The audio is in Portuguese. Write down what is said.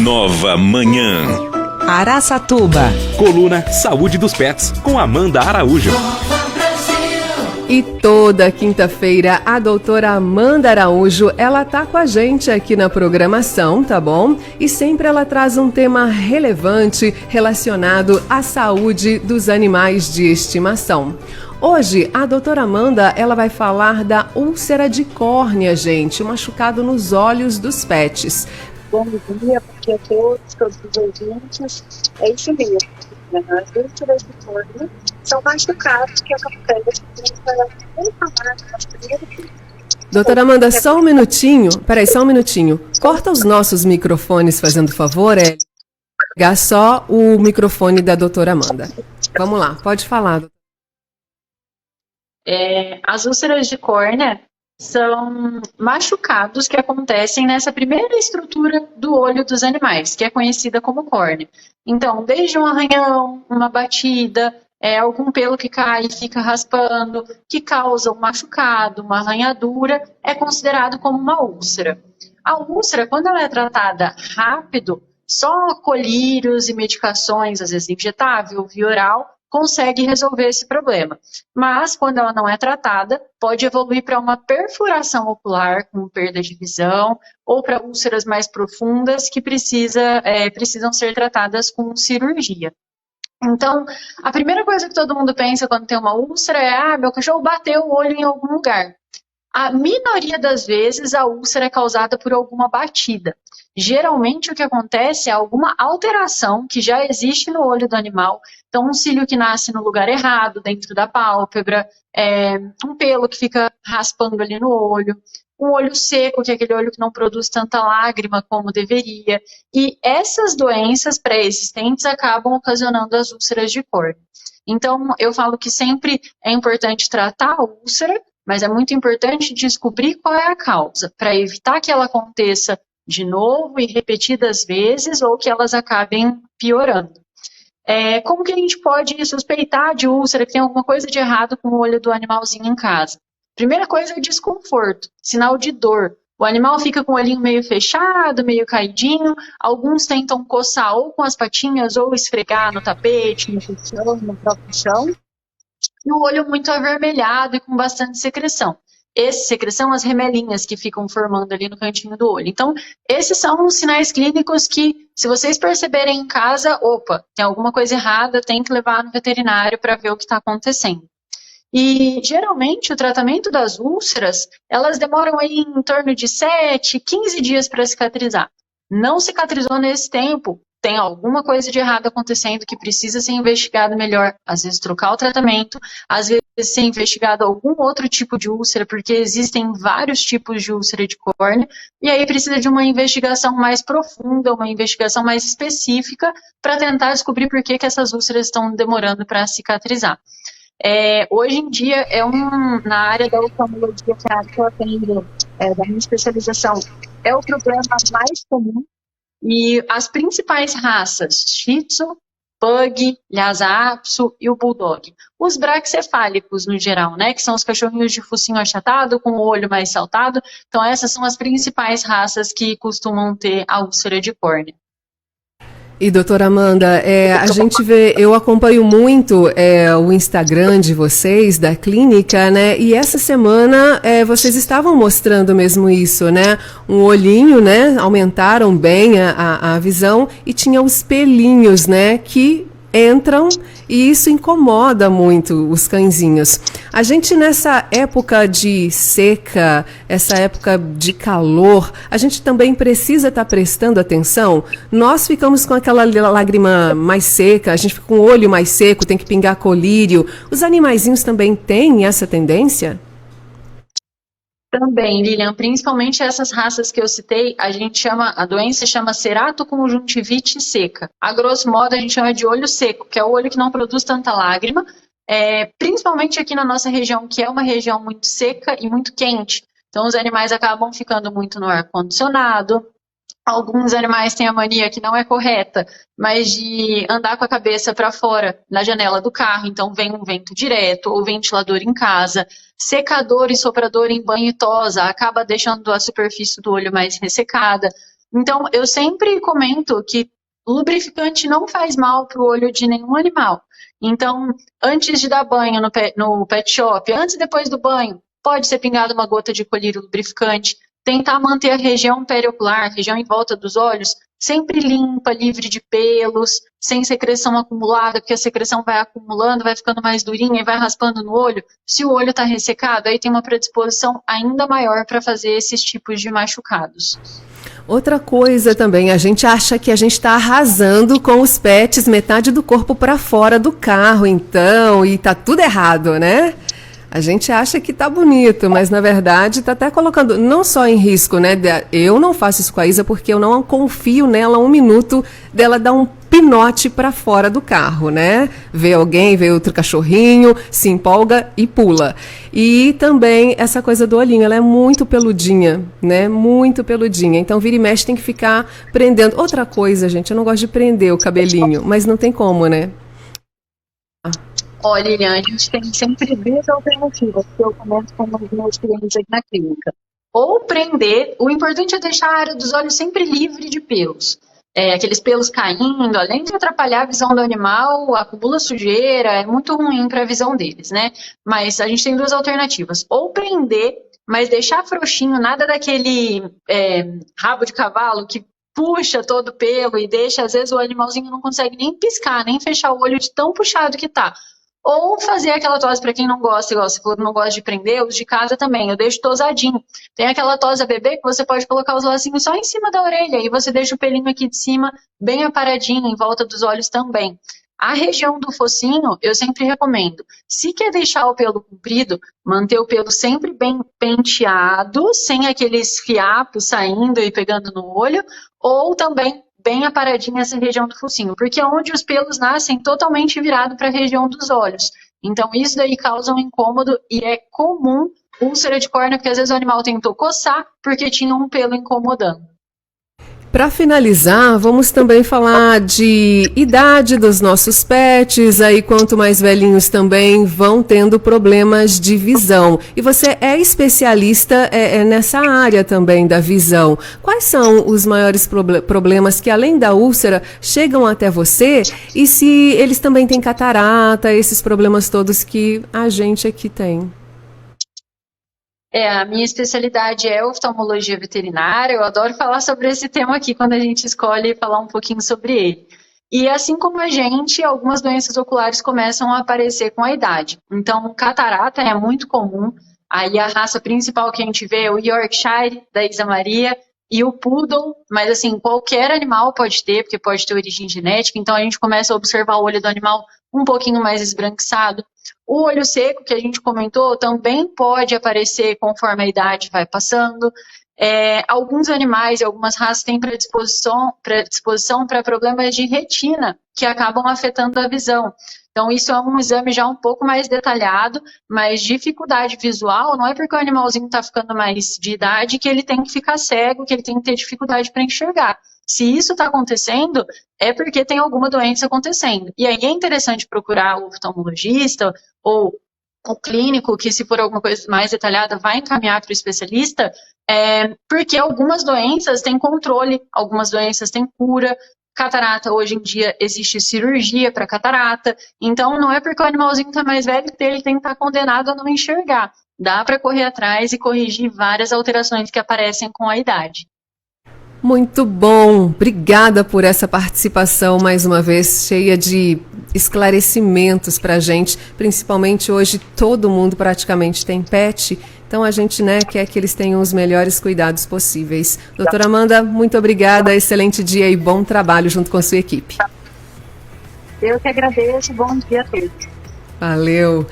Nova Manhã. Araçatuba. Coluna Saúde dos Pets, com Amanda Araújo. E toda quinta-feira a doutora Amanda Araújo, ela tá com a gente aqui na programação, tá bom? E sempre ela traz um tema relevante relacionado à saúde dos animais de estimação. Hoje, a doutora Amanda, ela vai falar da úlcera de córnea, gente, um machucado nos olhos dos pets. Bom dia, porque a todos os ouvintes, é isso mesmo. As úlceras de córnea são machucados que acontecem nas primeiras. Doutora Amanda, só um minutinho. Peraí, só um minutinho. Corta os nossos microfones, fazendo favor, pegar só o microfone da doutora Amanda. Vamos lá, pode falar. As úlceras de córnea são machucados que acontecem nessa primeira estrutura do olho dos animais, que é conhecida como córnea. Então, desde um arranhão, uma batida, algum pelo que cai e fica raspando, que causa um machucado, uma arranhadura, é considerado como uma úlcera. A úlcera, quando ela é tratada rápido, só colírios e medicações, às vezes injetável, via oral, consegue resolver esse problema. Mas, quando ela não é tratada, pode evoluir para uma perfuração ocular com perda de visão ou para úlceras mais profundas que precisam ser tratadas com cirurgia. Então, a primeira coisa que todo mundo pensa quando tem uma úlcera é: meu cachorro bateu o olho em algum lugar. A minoria das vezes, a úlcera é causada por alguma batida. Geralmente, o que acontece é alguma alteração que já existe no olho do animal. Então, um cílio que nasce no lugar errado, dentro da pálpebra, um pelo que fica raspando ali no olho, um olho seco, que é aquele olho que não produz tanta lágrima como deveria. E essas doenças pré-existentes acabam ocasionando as úlceras de córnea. Então, eu falo que sempre é importante tratar a úlcera, mas é muito importante descobrir qual é a causa, para evitar que ela aconteça de novo e repetidas vezes ou que elas acabem piorando. Como que a gente pode suspeitar de úlcera, que tem alguma coisa de errado com o olho do animalzinho em casa? Primeira coisa é o desconforto, sinal de dor. O animal fica com o olhinho meio fechado, meio caidinho, alguns tentam coçar ou com as patinhas ou esfregar no tapete, no chão, no próprio chão. E o olho muito avermelhado e com bastante secreção. Essa secreção, as remelinhas que ficam formando ali no cantinho do olho. Então, esses são os sinais clínicos que, se vocês perceberem em casa, tem alguma coisa errada, tem que levar no veterinário para ver o que está acontecendo. E, geralmente, o tratamento das úlceras, elas demoram aí em torno de 7, 15 dias para cicatrizar. Não cicatrizou nesse tempo, tem alguma coisa de errado acontecendo que precisa ser investigado melhor, às vezes trocar o tratamento, às vezes ser investigado algum outro tipo de úlcera, porque existem vários tipos de úlcera de córnea, e aí precisa de uma investigação mais profunda, uma investigação mais específica, para tentar descobrir por que essas úlceras estão demorando para cicatrizar. Hoje em dia, na área da oftalmologia, que é a área que eu atendo, da minha especialização, é o problema mais comum. E as principais raças, Shih Tzu, Pug, Lhasa Apso e o Bulldog. Os braquicefálicos, no geral, né, que são os cachorrinhos de focinho achatado, com o olho mais saltado. Então, essas são as principais raças que costumam ter a úlcera de córnea. E, doutora Amanda, a gente vê, eu acompanho muito o Instagram de vocês, da clínica, né? E essa semana vocês estavam mostrando mesmo isso, né? Um olhinho, né? Aumentaram bem a visão e tinha os pelinhos, né? Que entram e isso incomoda muito os cãezinhos. A gente nessa época de seca, essa época de calor, a gente também precisa estar prestando atenção. Nós ficamos com aquela lágrima mais seca, a gente fica com o olho mais seco, tem que pingar colírio. Os animaizinhos também têm essa tendência? Também, Lilian, principalmente essas raças que eu citei, a doença chama ceratoconjuntivite seca. A grosso modo, a gente chama de olho seco, que é o olho que não produz tanta lágrima, principalmente aqui na nossa região, que é uma região muito seca e muito quente. Então, os animais acabam ficando muito no ar-condicionado. Alguns animais têm a mania que não é correta, mas de andar com a cabeça para fora na janela do carro, então vem um vento direto, ou ventilador em casa, secador e soprador em banho e tosa, acaba deixando a superfície do olho mais ressecada. Então, eu sempre comento que lubrificante não faz mal para o olho de nenhum animal. Então, antes de dar banho no pet shop, antes e depois do banho, pode ser pingado uma gota de colírio lubrificante. Tentar manter a região periocular, a região em volta dos olhos, sempre limpa, livre de pelos, sem secreção acumulada, porque a secreção vai acumulando, vai ficando mais durinha e vai raspando no olho. Se o olho está ressecado, aí tem uma predisposição ainda maior para fazer esses tipos de machucados. Outra coisa também, a gente acha que a gente está arrasando com os pets, metade do corpo para fora do carro, então, e tá tudo errado, né? A gente acha que tá bonito, mas na verdade tá até colocando, não só em risco, né? Eu não faço isso com a Isa porque eu não confio nela 1 minuto dela dar um pinote para fora do carro, né? Vê alguém, vê outro cachorrinho, se empolga e pula. E também essa coisa do olhinho, ela é muito peludinha, né? Muito peludinha. Então vira e mexe tem que ficar prendendo. Outra coisa, gente, eu não gosto de prender o cabelinho, mas não tem como, né? Olha, Lilian, a gente tem sempre 2 alternativas que eu comento com os meus clientes aqui na clínica. Ou prender, o importante é deixar a área dos olhos sempre livre de pelos. Aqueles pelos caindo, além de atrapalhar a visão do animal, acumula sujeira, é muito ruim para a visão deles, né? Mas a gente tem 2 alternativas. Ou prender, mas deixar frouxinho, nada daquele rabo de cavalo que puxa todo o pelo e deixa, às vezes o animalzinho não consegue nem piscar, nem fechar o olho de tão puxado que tá. Ou fazer aquela tosa, para quem não gosta, igual você falou que não gosta de prender, os de casa também, eu deixo tosadinho. Tem aquela tosa bebê que você pode colocar os lacinhos só em cima da orelha e você deixa o pelinho aqui de cima bem aparadinho, em volta dos olhos também. A região do focinho, eu sempre recomendo, se quer deixar o pelo comprido, manter o pelo sempre bem penteado, sem aqueles fiapos saindo e pegando no olho, ou também bem aparadinha essa região do focinho, porque é onde os pelos nascem totalmente virado para a região dos olhos. Então isso daí causa um incômodo e é comum úlcera de córnea, porque às vezes o animal tentou coçar porque tinha um pelo incomodando. Para finalizar, vamos também falar de idade dos nossos pets, aí quanto mais velhinhos também vão tendo problemas de visão. E você é especialista nessa área também da visão. Quais são os maiores problemas que, além da úlcera, chegam até você? E se eles também têm catarata, esses problemas todos que a gente aqui tem? A minha especialidade é oftalmologia veterinária, eu adoro falar sobre esse tema aqui quando a gente escolhe falar um pouquinho sobre ele. E assim como a gente, algumas doenças oculares começam a aparecer com a idade. Então, catarata é muito comum, aí a raça principal que a gente vê é o Yorkshire, da Isa Maria, e o Poodle, mas assim, qualquer animal pode ter, porque pode ter origem genética, então a gente começa a observar o olho do animal um pouquinho mais esbranquiçado. O olho seco, que a gente comentou, também pode aparecer conforme a idade vai passando. Alguns animais e algumas raças têm predisposição para problemas de retina, que acabam afetando a visão. Então, isso é um exame já um pouco mais detalhado, mas dificuldade visual não é porque o animalzinho está ficando mais de idade que ele tem que ficar cego, que ele tem que ter dificuldade para enxergar. Se isso está acontecendo, é porque tem alguma doença acontecendo. E aí é interessante procurar o oftalmologista ou o clínico, que se for alguma coisa mais detalhada, vai encaminhar para o especialista, porque algumas doenças têm controle, algumas doenças têm cura. Catarata, hoje em dia, existe cirurgia para catarata. Então, não é porque o animalzinho está mais velho que ele tem que estar condenado a não enxergar. Dá para correr atrás e corrigir várias alterações que aparecem com a idade. Muito bom, obrigada por essa participação mais uma vez, cheia de esclarecimentos para a gente, principalmente hoje todo mundo praticamente tem pet, então a gente quer que eles tenham os melhores cuidados possíveis. Doutora Amanda, muito obrigada, excelente dia e bom trabalho junto com a sua equipe. Eu que agradeço, bom dia a todos. Valeu.